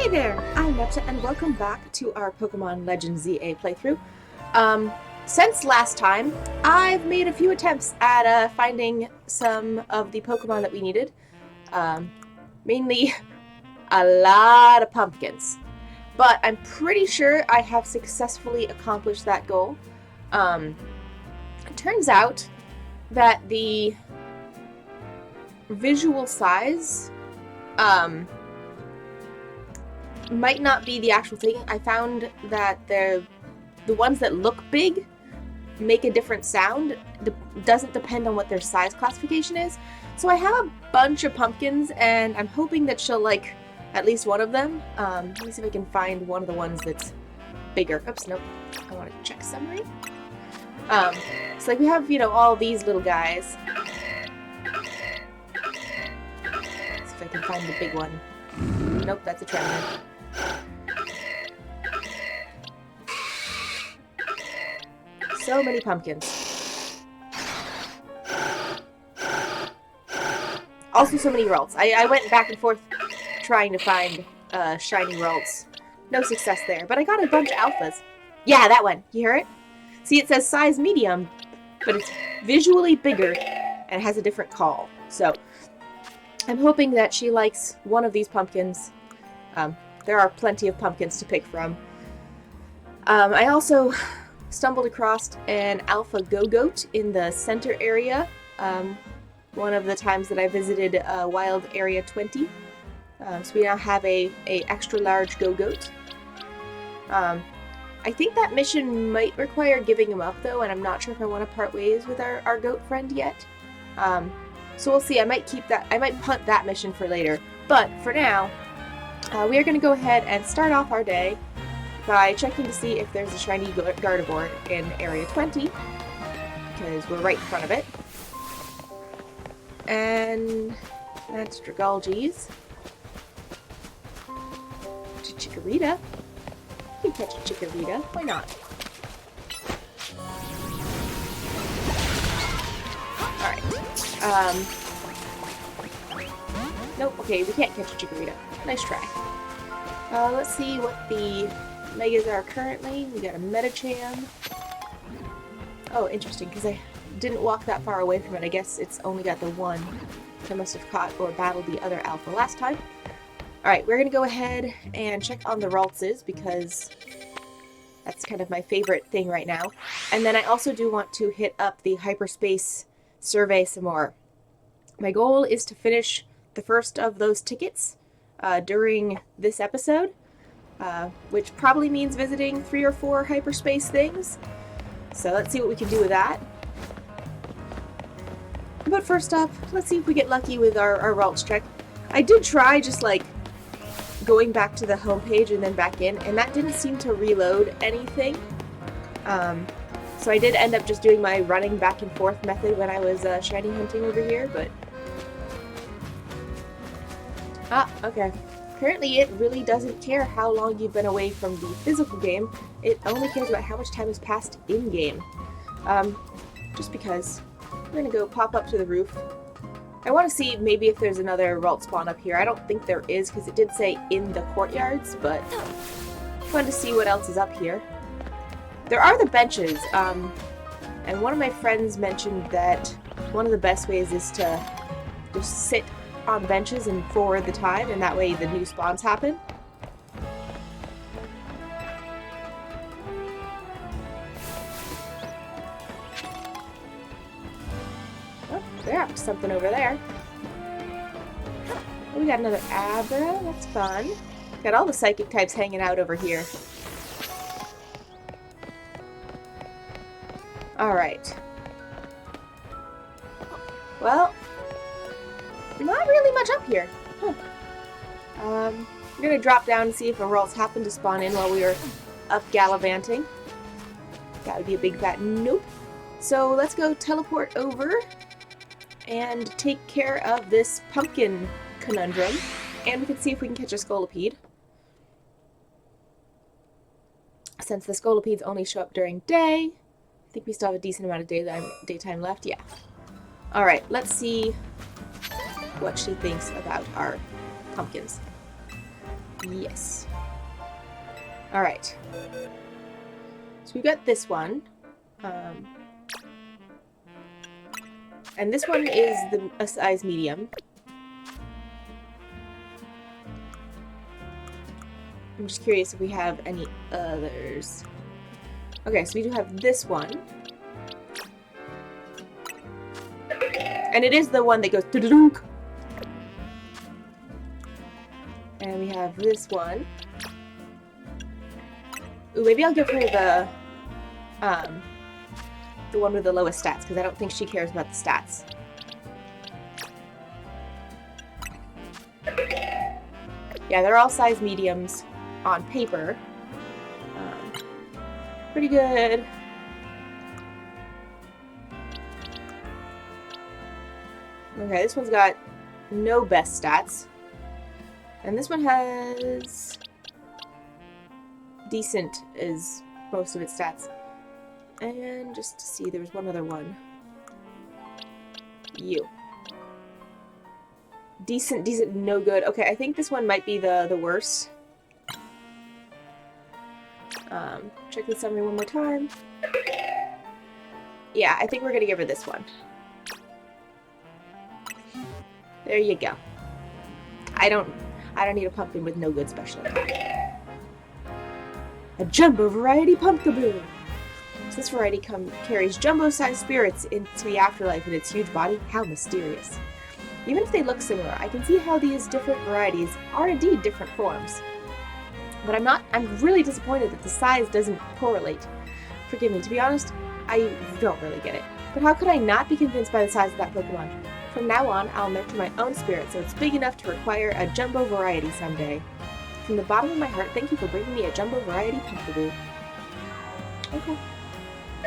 Hey there, I'm Naepta and welcome back to our Pokemon Legends ZA playthrough. Since last time, I've made a few attempts at finding some of the Pokemon that we needed. Mainly a lot of pumpkins. But I'm pretty sure I have successfully accomplished that goal. It turns out that the visual size, might not be the actual thing. I found that the ones that look big make a different sound. It doesn't depend on what their size classification is. So I have a bunch of pumpkins, and I'm hoping that she'll like at least one of them. Let me see if I can find one of the ones that's bigger. Oops, nope. I want to check summary. So like we have, you know, all these little guys. Let's see if I can find the big one. Nope, that's a treasure. So many pumpkins. Also so many rolls. I went back and forth trying to find shiny rolls. No success there, but I got a bunch of alphas. Yeah, that one. You hear it? See, it says size medium, but it's visually bigger and has a different call. So I'm hoping that she likes one of these pumpkins. There are plenty of pumpkins to pick from. I also stumbled across an alpha go-goat in the center area. One of the times that I visited Wild Area 20. So we now have a extra large go-goat. I think that mission might require giving him up though, and I'm not sure if I want to part ways with our goat friend yet. So we'll see. I might punt that mission for later. But for now, we are going to go ahead and start off our day by checking to see if there's a shiny Gardevoir in Area 20, because we're right in front of it. And that's Dragalge's. Chikorita. You can catch a Chikorita. Why not? Alright. Nope, okay, we can't catch a Chikorita. Nice try. Let's see what the Megas are currently. We got a Metacham. Oh, interesting, because I didn't walk that far away from it. I guess it's only got the one. I must have caught or battled the other Alpha last time. Alright, we're going to go ahead and check on the Raltses, because that's kind of my favorite thing right now. And then I also do want to hit up the Hyperspace survey some more. My goal is to finish the first of those tickets during this episode, which probably means visiting 3 or 4 hyperspace things. So let's see what we can do with that. But first up, let's see if we get lucky with our Ralts check. I did try just like going back to the home page and then back in, and that didn't seem to reload anything. So I did end up just doing my running back and forth method when I was shiny hunting over here, but okay. Apparently it really doesn't care how long you've been away from the physical game. It only cares about how much time has passed in-game. Just because. We're gonna go pop up to the roof. I want to see maybe if there's another Ralt spawn up here. I don't think there is, because it did say in the courtyards, but fun to see what else is up here. There are the benches, and one of my friends mentioned that one of the best ways is to just sit on benches and forward the time, and that way the new spawns happen. Oh, they're up to something over there. Oh, we got another Abra, that's fun. Got all the psychic types hanging out over here. Alright. Well, not really much up here. Huh. I'm gonna drop down and see if a Ralts happened to spawn in while we were up gallivanting. That would be a big fat nope. So let's go teleport over and take care of this pumpkin conundrum. And we can see if we can catch a Scolipede. Since the Scolipedes only show up during day, I think we still have a decent amount of daytime left. Yeah. Alright, let's see what she thinks about our pumpkins. Yes. Alright. So we've got this one. And this one is a size medium. I'm just curious if we have any others. Okay, so we do have this one. And it is the one that goes doo-doo-dunk. And we have this one. Ooh, maybe I'll give her the one with the lowest stats, because I don't think she cares about the stats. Yeah, they're all size mediums on paper. Pretty good. Okay, this one's got no best stats. And this one has decent is most of its stats. And just to see, there was one other one. You. Decent, no good. Okay, I think this one might be the worst. Check the summary one more time. Yeah, I think we're gonna give her this one. There you go. I don't need a pumpkin with no good special attack. A jumbo variety pumpkaboo. So this variety carries jumbo-sized spirits into the afterlife in its huge body. How mysterious. Even if they look similar, I can see how these different varieties are indeed different forms. But I'm really disappointed that the size doesn't correlate. Forgive me, to be honest, I don't really get it. But how could I not be convinced by the size of that Pokemon? From now on, I'll nurture my own spirit so it's big enough to require a jumbo variety someday. From the bottom of my heart, thank you for bringing me a jumbo variety Pumpkaboo. Okay.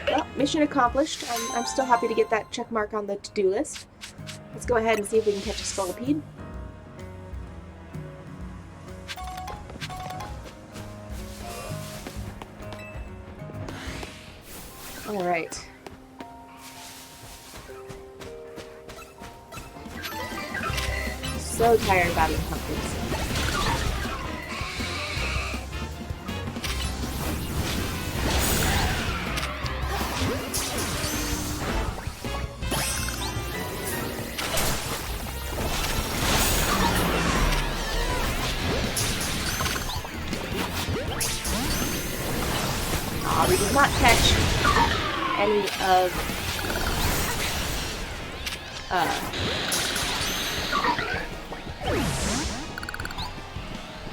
Well, mission accomplished. I'm still happy to get that check mark on the to-do list. Let's go ahead and see if we can catch a Scolipede. Alright. So tired of battling pumpkins. We did not catch any of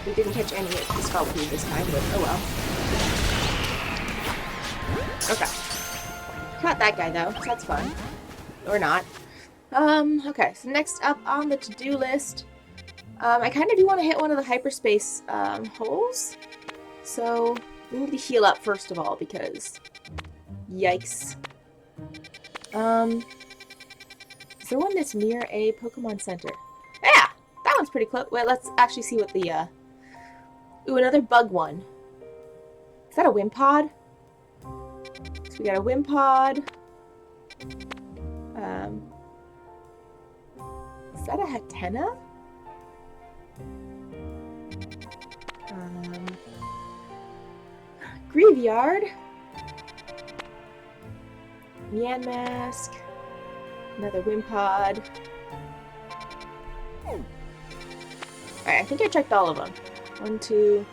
we didn't catch any of the Scolipede this time, but oh well. Okay. Caught that guy though, so that's fun. Or not. Okay, so next up on the to-do list, I kind of do want to hit one of the hyperspace holes. So we need to heal up first of all, because yikes. Is there one that's near a Pokemon Center? Yeah! That one's pretty close. Wait, let's actually see what the, Ooh, another bug one. Is that a Wimpod? So we got a Wimpod. Is that a Hatena? Graveyard. Yanmask. Another Wimpod. Alright, I think I checked all of them. 1, 2,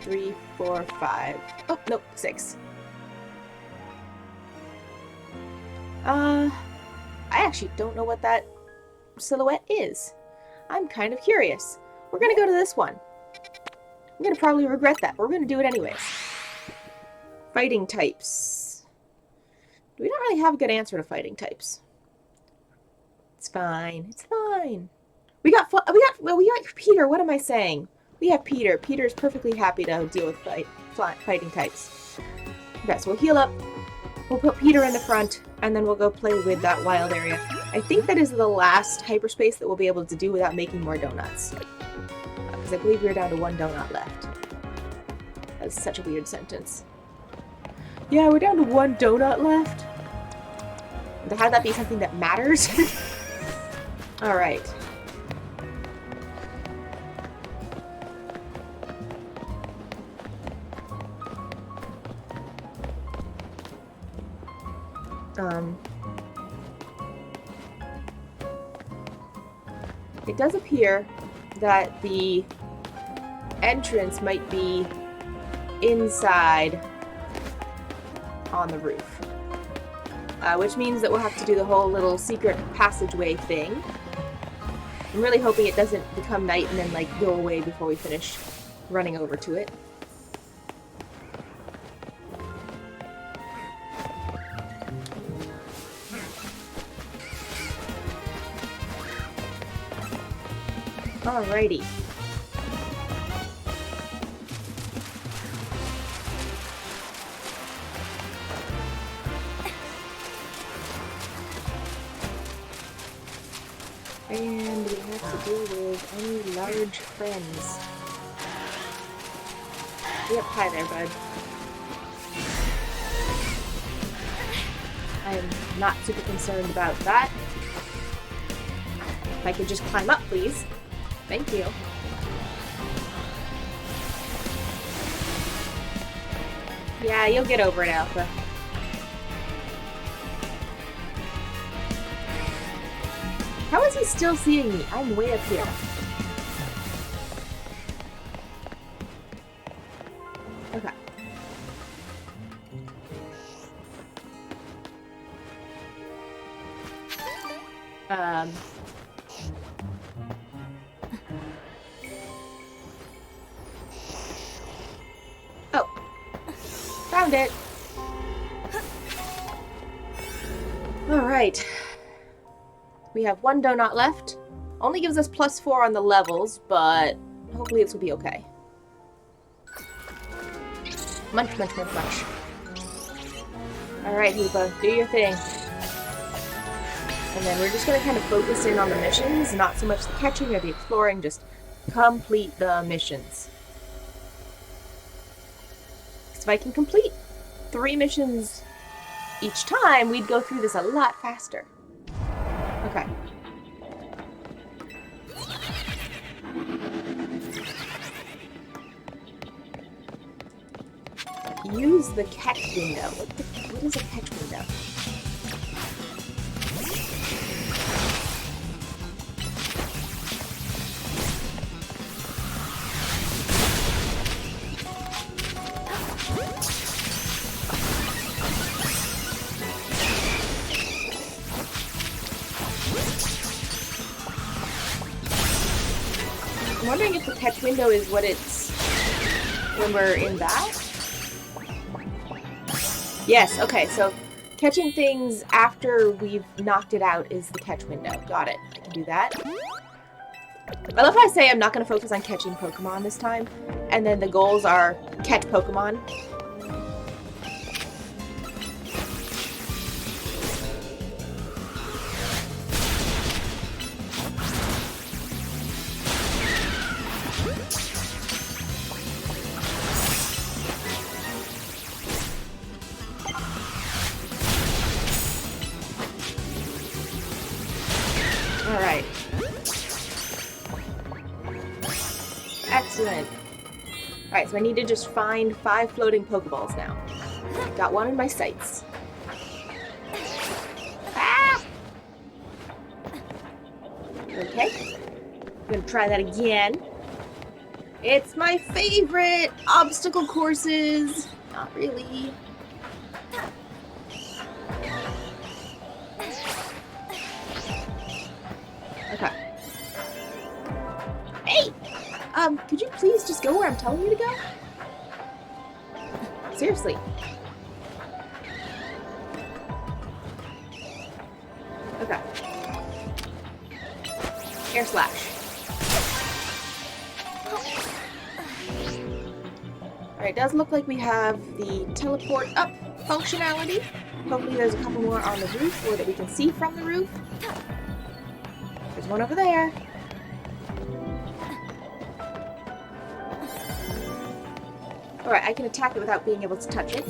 3, 4, 5. Oh, nope, 6. I actually don't know what that silhouette is. I'm kind of curious. We're gonna go to this one. I'm gonna probably regret that, but we're gonna do it anyways. Fighting types. We don't really have a good answer to fighting types. It's fine. It's fine. We got Peter. What am I saying? We have Peter. Peter's perfectly happy to deal with fighting types. Okay, so we'll heal up. We'll put Peter in the front, and then we'll go play with that wild area. I think that is the last hyperspace that we'll be able to do without making more donuts. Because I believe we're down to 1 donut left. That's such a weird sentence. Yeah, we're down to 1 donut left. How would that be something that matters? Alright. It does appear that the entrance might be inside on the roof. Which means that we'll have to do the whole little secret passageway thing. I'm really hoping it doesn't become night and then, like, go away before we finish running over to it. Alrighty. And we have to deal with any large friends. Yep, hi there, bud. I am not super concerned about that. If I could just climb up, please. Thank you. Yeah, you'll get over it, Alpha. How is he still seeing me? I'm way up here. Okay. Oh. Found it. Alright. We have one donut left. Only gives us +4 on the levels, but hopefully this will be okay. Munch, munch, munch, munch. Alright, Hoopa, do your thing. And then we're just going to kind of focus in on the missions, not so much the catching or the exploring, just complete the missions. Because if I can complete 3 missions each time, we'd go through this a lot faster. Okay. Use the catch window. What is a catch window? I'm wondering if the catch window is what it's when we're in that? Yes, okay, so catching things after we've knocked it out is the catch window. Got it. I can do that. I love how I say I'm not going to focus on catching Pokemon this time, and then the goals are catch Pokemon. Alright. Excellent. Alright, so I need to just find 5 floating Pokeballs now. Got one in my sights. Ah! Okay. I'm gonna try that again. It's my favorite! Obstacle courses! Not really. Okay. Hey! Could you please just go where I'm telling you to go? Seriously. Okay. Air slash. Alright, it does look like we have the teleport up functionality. Hopefully there's a couple more on the roof or that we can see from the roof. There's one over there. Alright, I can attack it without being able to touch it.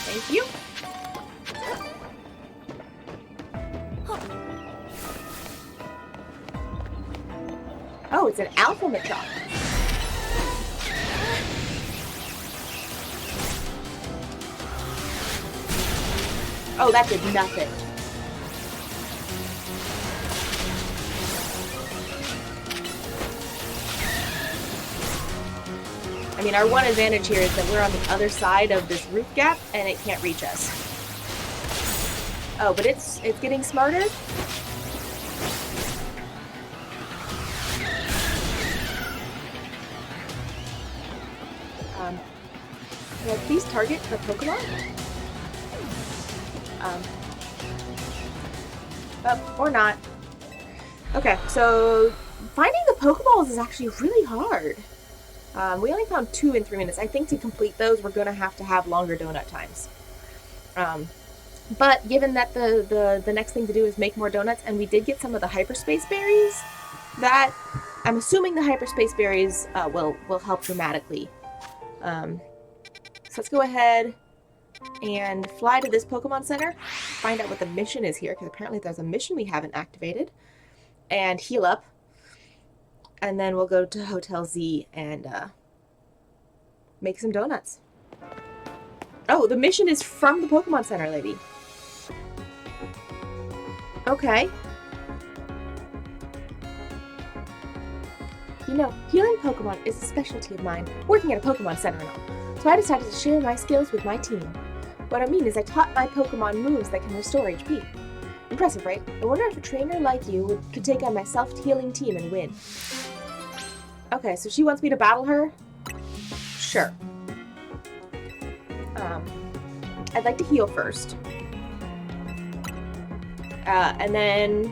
Thank you. Oh, it's an alpha Machop. Oh, that did nothing. I mean, our one advantage here is that we're on the other side of this roof gap, and it can't reach us. Oh, but it's getting smarter? Can I please target the Pokemon? Or not. Okay, so finding the Pokeballs is actually really hard. We only found 2 in 3 minutes. I think to complete those, we're going to have longer donut times. But given that the next thing to do is make more donuts, and we did get some of the Hyperspace berries, that I'm assuming the Hyperspace berries will help dramatically. So let's go ahead and fly to this Pokemon Center, find out what the mission is here, because apparently there's a mission we haven't activated, and heal up. And then we'll go to Hotel Z and make some donuts. Oh, the mission is from the Pokemon Center, lady. Okay. You know, healing Pokemon is a specialty of mine, working at a Pokemon Center and all. So I decided to share my skills with my team. What I mean is I taught my Pokemon moves that can restore HP. Impressive, right? I wonder if a trainer like you could take on my self-healing team and win. Okay, so she wants me to battle her? Sure. I'd like to heal first. And then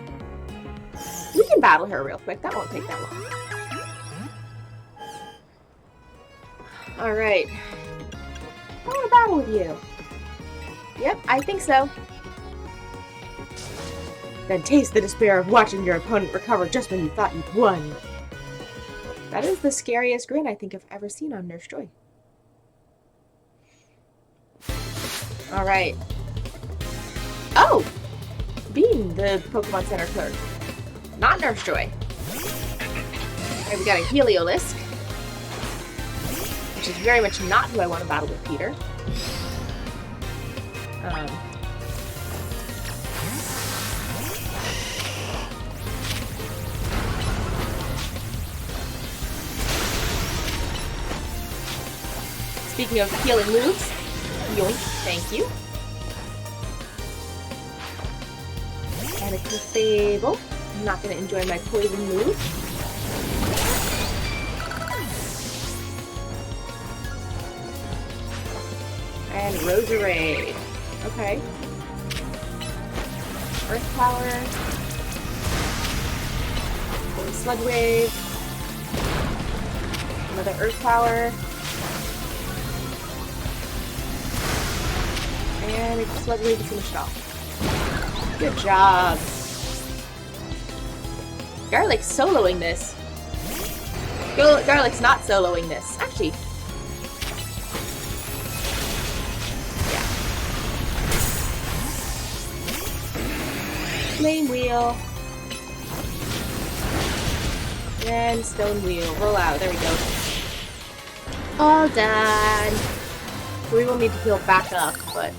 we can battle her real quick. That won't take that long. Alright. I want to battle with you. Yep, I think so. Then taste the despair of watching your opponent recover just when you thought you'd won. That is the scariest grin I think I've ever seen on Nurse Joy. Alright. Oh! Being the Pokemon Center clerk. Not Nurse Joy. Alright, we got a Heliolisk. Which is very much not who I want to battle with, Peter. Speaking of healing moves, yoink, thank you. And a Clefable. I'm not going to enjoy my poison move. And Roserade. Okay. Earth Power. Sludge Wave. Another Earth Power. And it's Sludge Wave to finish it off. Good job. Garlic's soloing this. Garlic's not soloing this. Actually. Yeah. Flame Wheel. And Stone Wheel. Roll out. There we go. All done. We will need to heal back up, but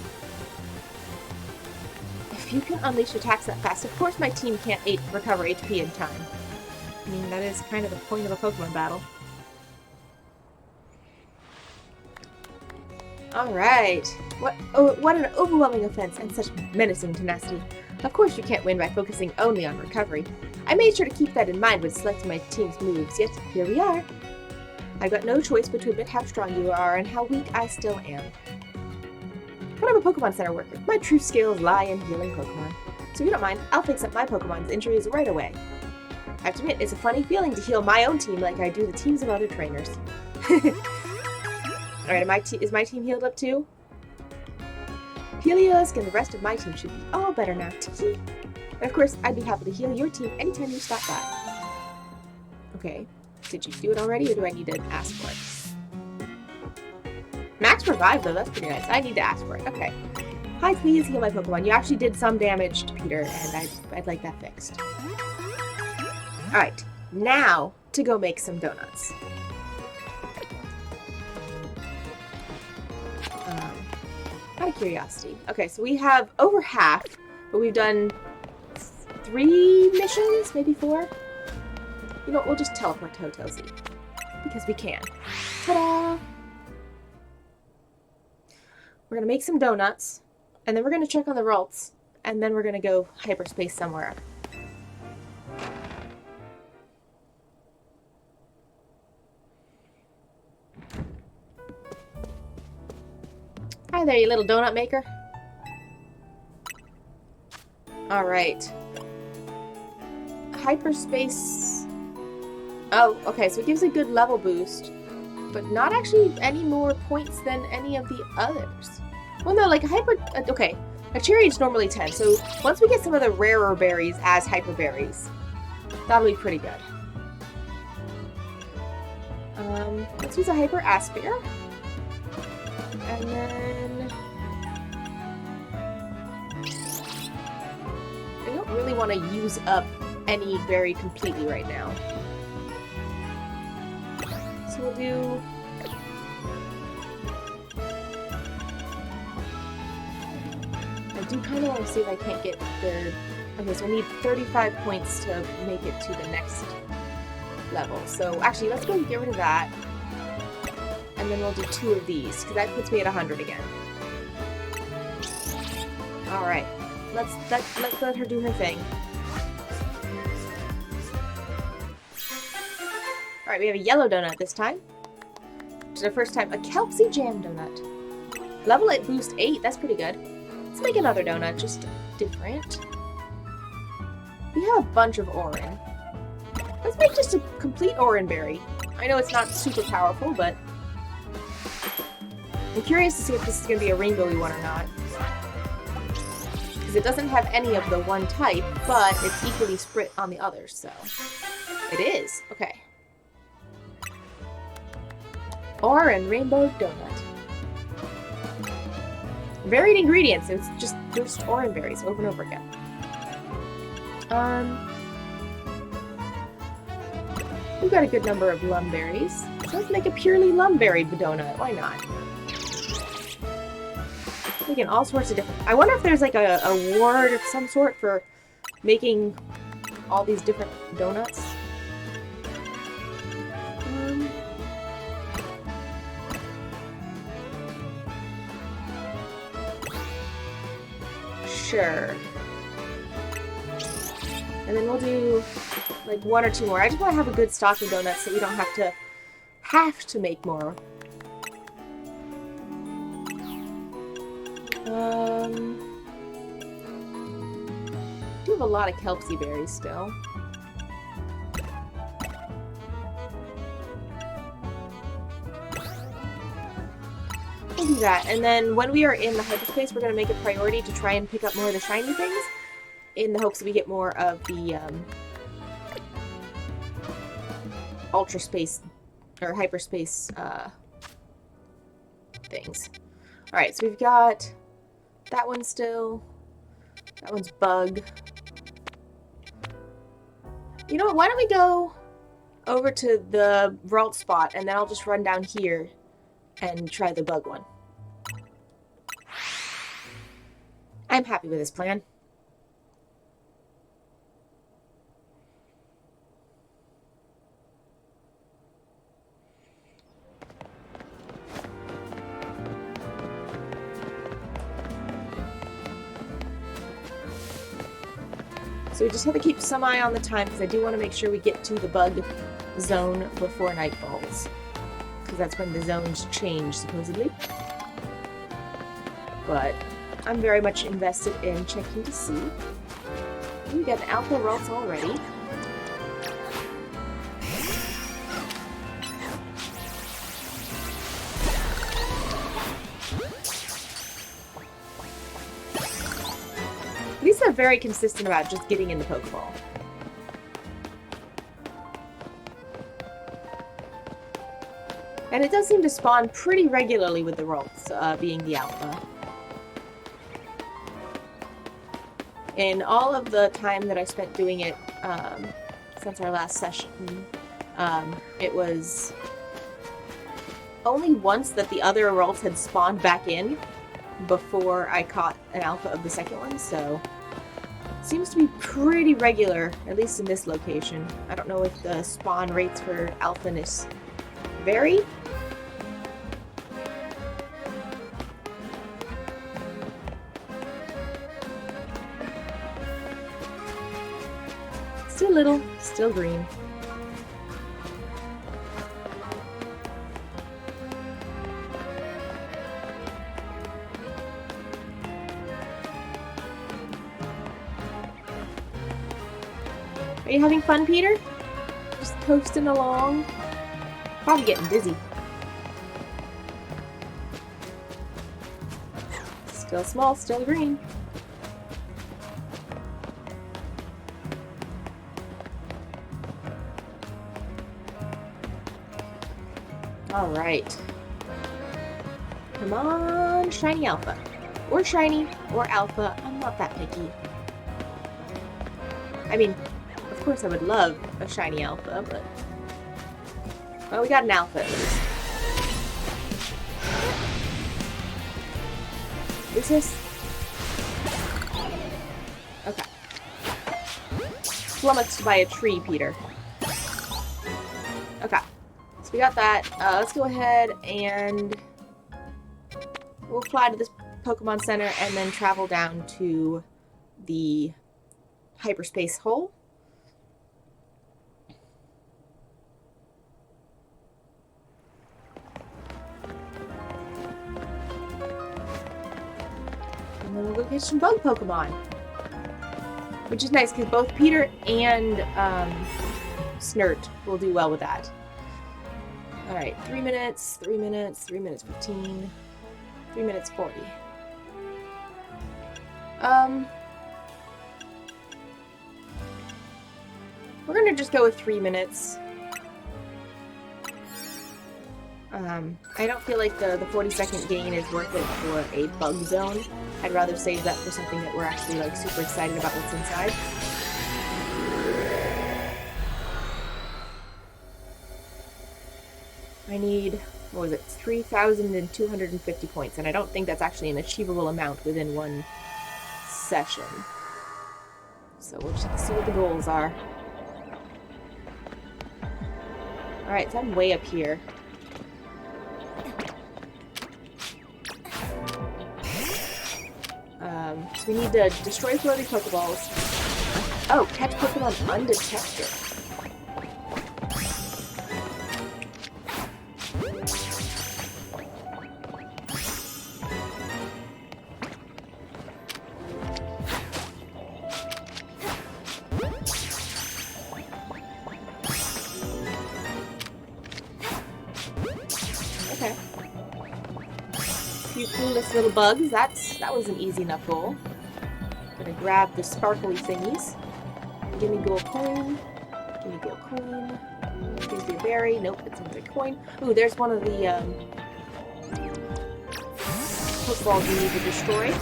if you can unleash attacks that fast, of course my team can't recover HP in time. I mean, that is kind of the point of a Pokemon battle. Alright. What an overwhelming offense and such menacing tenacity. Of course you can't win by focusing only on recovery. I made sure to keep that in mind when selecting my team's moves, yet here we are. I've got no choice but to admit how strong you are and how weak I still am. But I'm a Pokemon Center worker. My true skills lie in healing Pokemon. So if you don't mind, I'll fix up my Pokemon's injuries right away. I have to admit, it's a funny feeling to heal my own team like I do the teams of other trainers. Alright, is my team healed up too? Heliolisk and the rest of my team should be all better now. Tiki. And of course, I'd be happy to heal your team anytime you stop by. Okay. Did you do it already, or do I need to ask for it? Max Revive, though, that's pretty nice. I need to ask for it. Okay. Hi, please heal my Pokemon. You actually did some damage to Peter, and I'd like that fixed. Alright, now to go make some donuts. How Out of curiosity. Okay, so we have over half, but we've done 3 missions, maybe 4. You know what, we'll just teleport to Hotel Z. Because we can. Ta-da! We're gonna make some donuts, and then we're gonna check on the Ralts, and then we're gonna go hyperspace somewhere. Hi there, you little donut maker. Alright. Hyperspace... Oh, okay, so it gives a good level boost, but not actually any more points than any of the others. Well, no, like okay, a cherry is normally 10, so once we get some of the rarer berries as hyper berries, that'll be pretty good. Let's use a hyper aspire. And then... I don't really want to use up any berry completely right now. So we'll do... I do kind of want to see if I can't get the... Okay, so I need 35 points to make it to the next level. So actually, let's go get rid of that. And then we'll do 2 of these, because that puts me at 100 again. Alright. Let's let her do her thing. Alright, we have a yellow donut this time. Which is our first time. A Kelpsy Jam donut. Level it boost 8, that's pretty good. Let's make another donut, just different. We have a bunch of Oran. Let's make just a complete Oran berry. I know it's not super powerful, but... I'm curious to see if this is going to be a rainbowy one or not. Because it doesn't have any of the one type, but it's equally split on the others, so... It is! Okay. Oran Rainbow Donut. Varied ingredients, so it's just Oran berries over and over again. We've got a good number of lum berries. So let's make a purely lum berried donut. Why not? Making all sorts of different... I wonder if there's like a award of some sort for making all these different donuts. Sure. And then we'll do like 1 or 2 more. I just want to have a good stock of donuts so we don't have to make more. Do have a lot of Kelpsy berries still. We'll do that, and then when we are in the hyperspace, we're going to make a priority to try and pick up more of the shiny things, in the hopes that we get more of the ultra space or hyperspace things. Alright, so we've got that one still. That one's bug. You know what? Why don't we go over to the vault spot, and then I'll just run down here and try the bug one. I'm happy with this plan. So we just have to keep some eye on the time, because I do want to make sure we get to the bug zone before night falls. Because that's when the zones change, supposedly. But I'm very much invested in checking to see. We got an alpha Ralts already. These are very consistent about just getting in the Pokeball. And it does seem to spawn pretty regularly with the Ralts, being the alpha. In all of the time that I spent doing it, since our last session, it was only once that the other Ralts had spawned back in, before I caught an alpha of the second one, so seems to be pretty regular, at least in this location. I don't know if the spawn rates for alphaness vary. Still little, still green. Are you having fun, Peter? Just coasting along? Probably getting dizzy. Still small, still green. Alright. Come on, shiny alpha. Or shiny, or alpha. I'm not that picky. I mean, of course I would love a shiny alpha, but... well, we got an alpha at least. Is this... okay. Flummoxed by a tree, Peter. Okay. So we got that. Let's go ahead and... we'll fly to this Pokemon Center and then travel down to the Hyperspace hole. And then we'll go catch some bug Pokemon. Which is nice, because both Peter and Snert will do well with that. Alright, 3 minutes, 3 minutes, 3 minutes 15, 3 minutes 40. We're gonna just go with 3 minutes. I don't feel like the 40-second gain is worth it for a bug zone. I'd rather save that for something that we're actually like super excited about what's inside. I need, what was it, 3,250 points, and I don't think that's actually an achievable amount within one session. So we'll just have to see what the goals are. Alright, so I'm way up here. So we need to destroy floating Pokeballs. Oh, catch Pokemon undetected. Okay. A few clueless little bugs. That was an easy enough goal. Gonna grab the sparkly thingies. Give me gold coin. Give me gold coin. Gives me a berry. Nope, it's another coin. Ooh, there's one of the Pokeballs we need to destroy.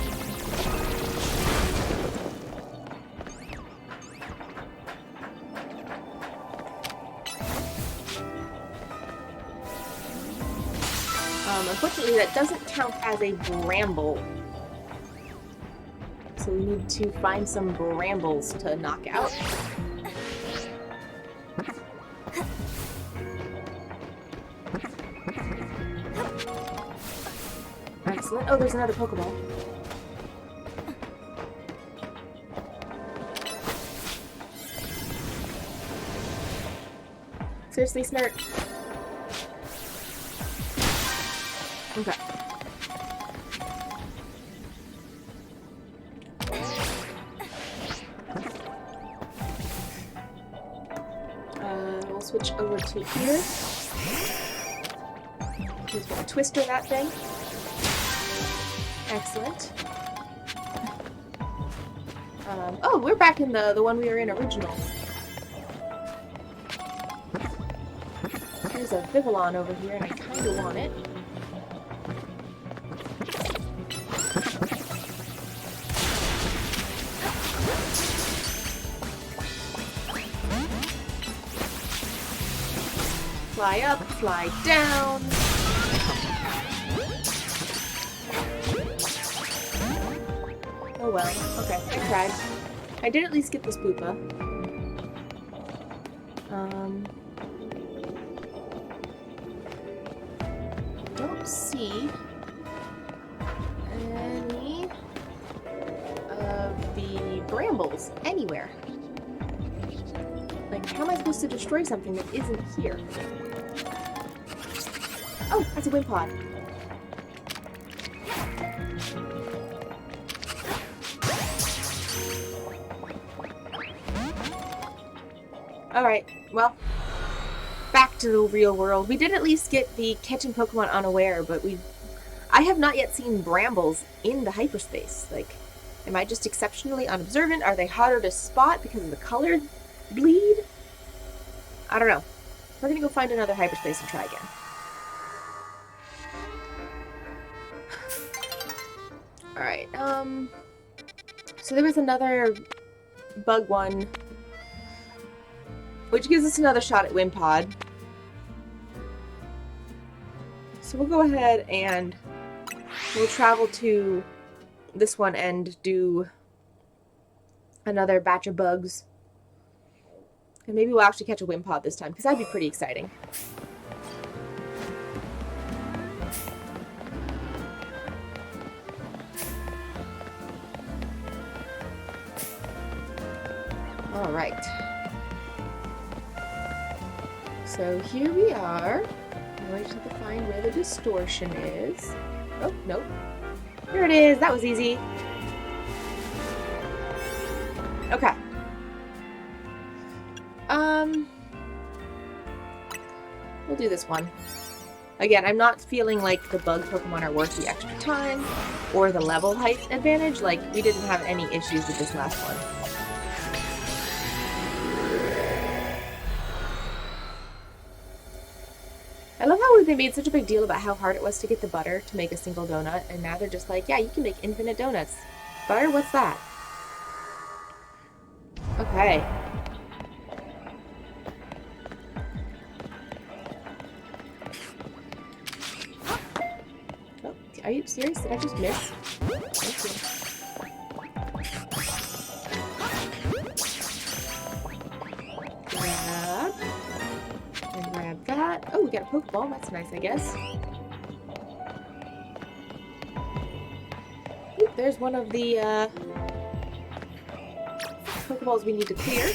Unfortunately, that doesn't count as a bramble. So we need to find some brambles to knock out. Excellent. Oh, there's another Pokeball. Seriously, Snert? Okay. We'll switch over to here. He's gonna twister that thing. Excellent. Oh, we're back in the one we were in original. There's a Vivillon over here, and I kinda want it. Fly up, fly down. well. Okay, I tried. I did at least get this Poopa. Don't see any of the brambles anywhere. Like, how am I supposed to destroy something that isn't here? Oh, that's a wind pod. Alright, well, back to the real world. We did at least get the catching Pokemon unaware, but I have not yet seen brambles in the hyperspace. Like, am I just exceptionally unobservant? Are they harder to spot because of the colored bleed? I don't know. We're gonna go find another hyperspace and try again. Alright, so there was another bug one, which gives us another shot at Wimpod. So we'll go ahead and we'll travel to this one and do another batch of bugs. And maybe we'll actually catch a Wimpod this time, because that'd be pretty exciting. Alright. So here we are. I just have to find where the distortion is. Oh, nope. Here it is. That was easy. Okay. We'll do this one. Again, I'm not feeling like the bug Pokemon are worth the extra time or the level height advantage. Like, we didn't have any issues with this last one. I love how they made such a big deal about how hard it was to get the butter to make a single donut, and now they're just like, yeah, you can make infinite donuts. Butter? What's that? Okay. Oh, are you serious? Did I just miss? Thank you. Grab. And grab that. Oh, we got a Pokeball. That's nice, I guess. Oop, there's one of the Pokeballs we need to clear.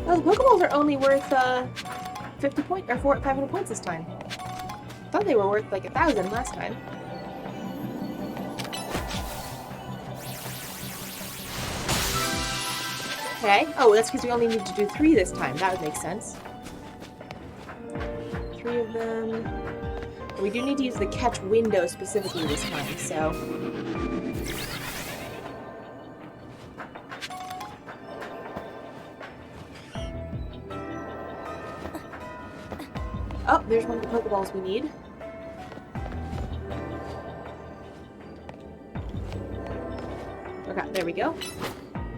Oh, the Pokeballs are only worth 500 points this time. I thought they were worth like 1,000 last time. Okay. Oh, that's because we only need to do 3 this time. That would make sense. 3 of them. We do need to use the catch window specifically this time, so... Oh, there's one of the Pokeballs we need. Okay, there we go.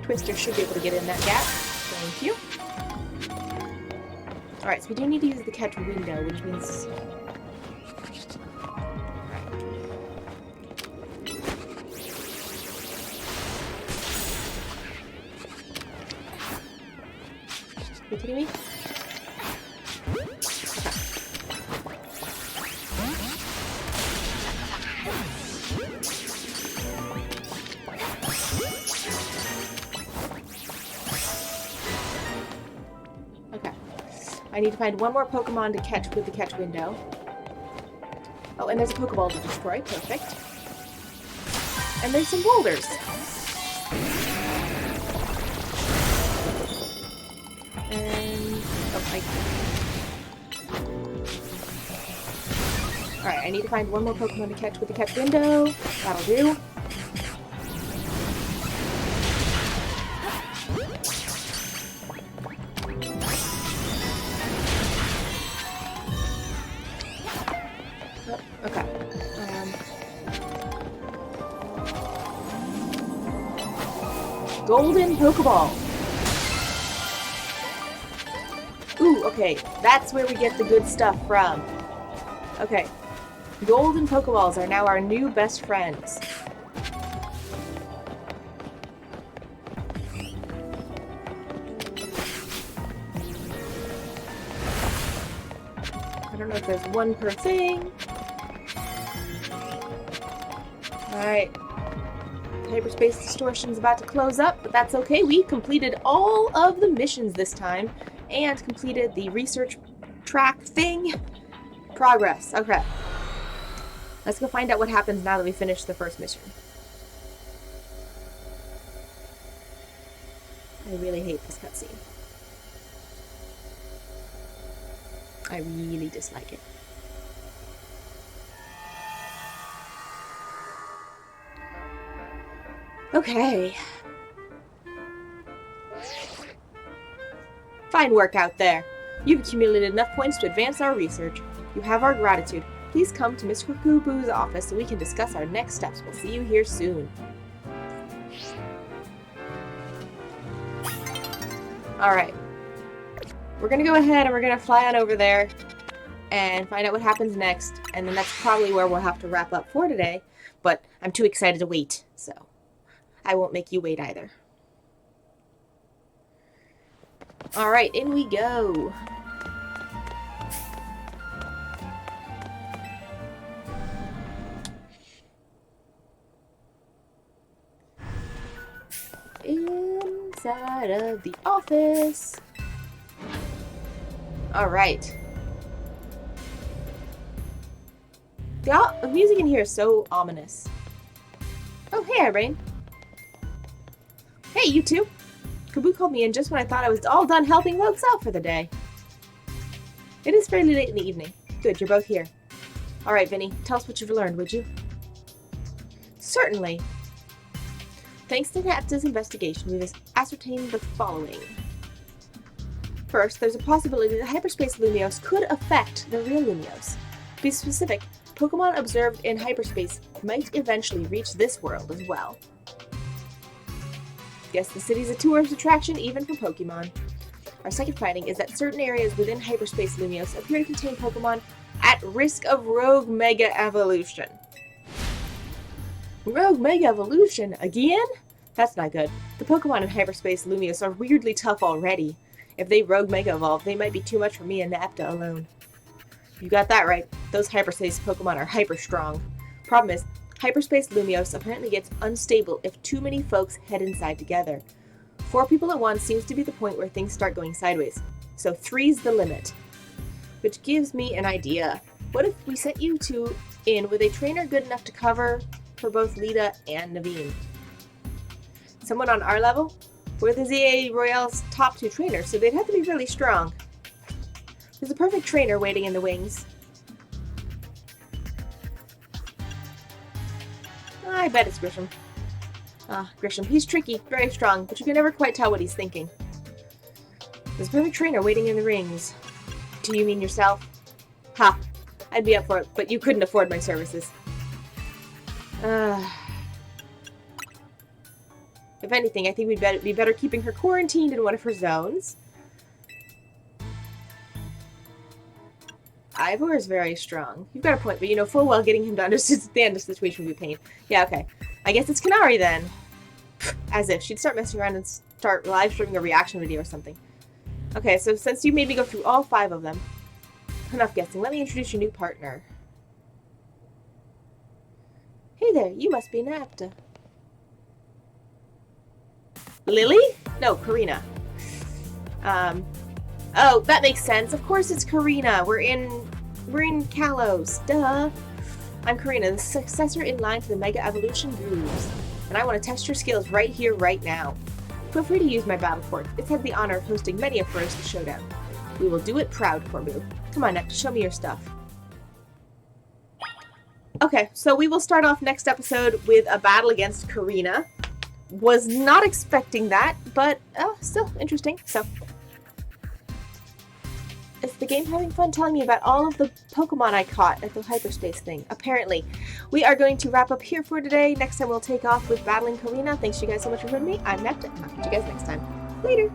Twister should be able to get in that gap. Thank you. Alright, so we do need to use the catch window, which means... Are you kidding me? I need to find one more Pokemon to catch with the catch window. Oh, and there's a Pokeball to destroy. Perfect. And there's some boulders. And... oh, Alright, I need to find one more Pokemon to catch with the catch window. That'll do. Okay. Golden Pokeball. Ooh, okay. That's where we get the good stuff from. Okay. Golden Pokeballs are now our new best friends. don't know if there's one per thing. Alright. Hyperspace distortion's about to close up, but that's okay. We completed all of the missions this time and completed the research track thing. Progress. Okay. Let's go find out what happens now that we finish the first mission. I really hate this cutscene. I really dislike it. Okay. Fine work out there. You've accumulated enough points to advance our research. You have our gratitude. Please come to Mr. Kubu's office so we can discuss our next steps. We'll see you here soon. Alright. We're gonna go ahead and we're gonna fly on over there and find out what happens next. And then that's probably where we'll have to wrap up for today. But I'm too excited to wait, so I won't make you wait either. Alright, in we go. Inside of the office. Alright. The music in here is so ominous. Oh, hey, Irene. Hey, you two. Kubu called me in just when I thought I was all done helping folks out for the day. It is fairly late in the evening. Good, you're both here. Alright, Vinny, tell us what you've learned, would you? Certainly. Thanks to Naepta's investigation, we've ascertained the following. First, there's a possibility that Hyperspace Lumiose could affect the real Lumiose. To be specific, Pokemon observed in hyperspace might eventually reach this world as well. Guess the city's a tourist attraction even for Pokemon. Our second finding is that certain areas within Hyperspace Lumiose appear to contain Pokemon at risk of rogue Mega Evolution. Rogue Mega Evolution? Again? That's not good. The Pokemon in Hyperspace Lumiose are weirdly tough already. If they Rogue Mega Evolve, they might be too much for me and Naepta alone. You got that right. Those Hyperspace Pokemon are hyper strong. Problem is, Hyperspace Lumiose apparently gets unstable if too many folks head inside together. 4 people at once seems to be the point where things start going sideways. So 3's the limit. Which gives me an idea. What if we sent you two in with a trainer good enough to cover for both Lita and Naveen? Someone on our level? We're the ZA Royale's top 2 trainers, so they'd have to be really strong. There's a perfect trainer waiting in the wings. I bet it's Grisham. Ah, Grisham. He's tricky, very strong, but you can never quite tell what he's thinking. There's a perfect trainer waiting in the rings. Do you mean yourself? Ha! I'd be up for it, but you couldn't afford my services. If anything, I think we'd be better keeping her quarantined in one of her zones. Ivor is very strong. You've got a point, but you know full well getting him to understand the situation would be pain. Yeah, okay. I guess it's Kanari then. As if. She'd start messing around and start live streaming a reaction video or something. Okay, so since you made me go through all 5 of them, enough guessing. Let me introduce your new partner. Hey there, you must be Naepta. Lily? No, Karina. Oh, that makes sense. Of course it's Karina. We're in Kalos. Duh. I'm Karina, the successor in line to the Mega Evolution Grooves. And I want to test your skills right here, right now. Feel free to use my battle fort. It's had the honor of hosting many a ferocious showdown. We will do it proud, Corbu. Come on, Naepta, show me your stuff. Okay, so we will start off next episode with a battle against Karina. Was not expecting that, but still interesting. So, is the game having fun telling me about all of the Pokemon I caught at the hyperspace thing? Apparently. We are going to wrap up here for today. Next time we'll take off with battling Karina. Thanks you guys so much for joining me. I'm Naepta, and I'll catch you guys next time. Later!